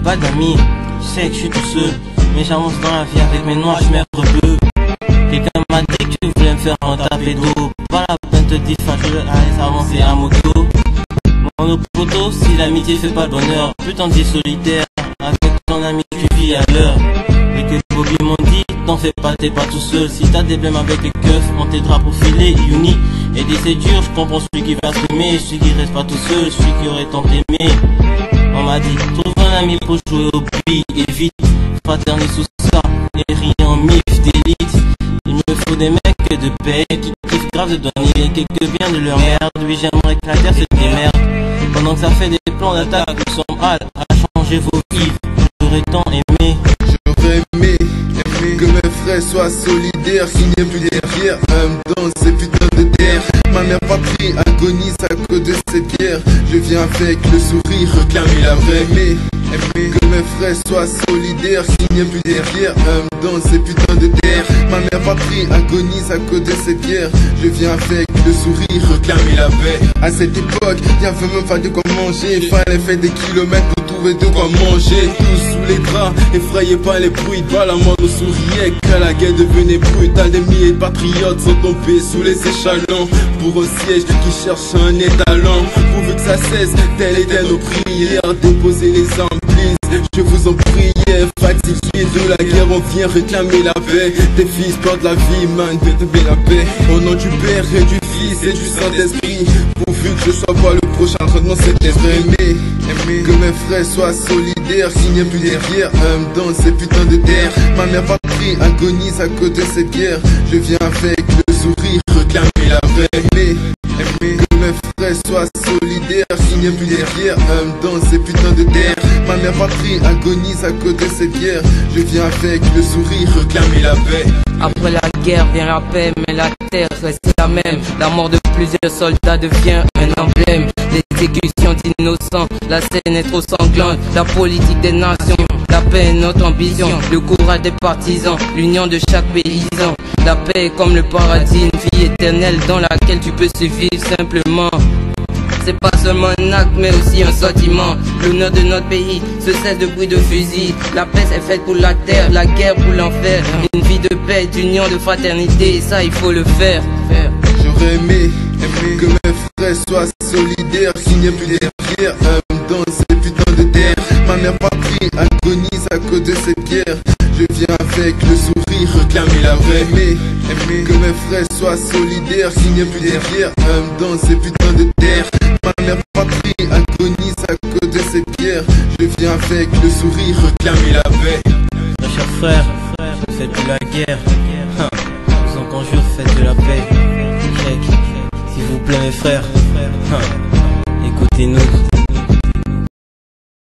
pas d'amis, je sais que je suis tout seul, mais j'avance dans la vie avec mes noirs, j'mets bleu. Quelqu'un m'a dit que tu voulais me faire en taper d'eau. Pas la peine de te dire, je veux aller avancer à moto. Mon poteau, si l'amitié fait pas le bonheur, putain de vie solitaire, avec ton ami tu vis à l'heure. Et que Bobby m'ont dit, t'en fais pas, t'es pas tout seul. Si t'as des blèmes avec les keufs, on t'aidera pour filer, uni. Et des c'est dur, je comprends celui qui va s'aimer, celui qui reste pas tout seul, celui qui aurait tant aimé. On m'a dit, trouve un ami pour jouer au billes, et vite, fraterner sous ça, et rien en mif d'élite. Il me faut des mecs de paix, qui kiffent grave de donner quelques biens de leur merde. Oui, j'aimerais que la terre se démerde. Pendant que ça fait des plans d'attaque, nous sommes hâte à changer vos vies. J'aurais tant aimé. J'aurais aimé que mes frères soient solidaires, qu'il n'y ait plus derrière dans ces putains de terre. Ma mère patrie agonise à cause de cette guerre. Je viens avec le sourire réclamer la vraie. Que mes frères soient solidaires, qu'il n'y ait plus derrière dans ces putains de terre. Ma mère patrie agonise à cause de cette guerre. Je viens avec le sourire réclamer la paix. À cette époque, y'avait même pas de quoi manger. Fallait faire des kilomètres pour trouver de quoi manger. Tous sous les draps, effrayés par les bruits de balles. Moi on souriait quand la guerre devenait brutale. Des milliers de patriotes sont tombés sous les échalons pour un siège qui cherche un étalon. Pourvu que ça cesse, telle était nos prières. Déposez les armes, please, je vous en prie. Fatigué de la guerre, on vient réclamer la paix. Tes fils perdent la vie, man, de la paix. Au nom du Père et du Fils et du Saint-Esprit, pourvu que je sois pas le prochain traitement, c'était vrai. Que mes frères soient solidaires, qu'il n'y ait plus derrière dans ces putains de terre. Ma mère patrie agonise à cause de cette guerre. Je viens avec le sourire réclamer la paix. Que mes frères soient solidaires, qu'il n'y ait plus derrière dans ces putains de terre. Ma mère patrie agonise à cause de cette guerre. Je viens avec le sourire réclamer la paix. Après la guerre vient la paix, mais la terre reste la même. La mort de plusieurs soldats devient un emblème. L'exécution d'innocents, la scène est trop sanglante. La politique des nations, la paix est notre ambition. Le courage des partisans, l'union de chaque paysan. La paix est comme le paradis, une vie éternelle dans laquelle tu peux survivre simplement. C'est pas seulement un acte mais aussi un sentiment. L'honneur de notre pays se cesse de bruit de fusil. La paix est faite pour la terre, la guerre pour l'enfer. Une vie de paix, d'union, de fraternité, et ça il faut le faire. J'aurais aimé que mes frères soient solidaires, qu'il n'y ait plus derrière dans ces putains de terre. Ma mère patrie agonise à cause de cette guerre. Je viens avec le sourire réclamer la vraie. Que mes frères soient solidaires, qu'il n'y ait plus derrière dans ces putains de terre. Ma mère patrie agonise à cause de cette guerre. Je viens avec le sourire réclamer la paix. Mes chers frères, faites de la guerre. Je vous en conjure, faites de la paix. Check, s'il vous plaît mes frères. Écoutez-nous.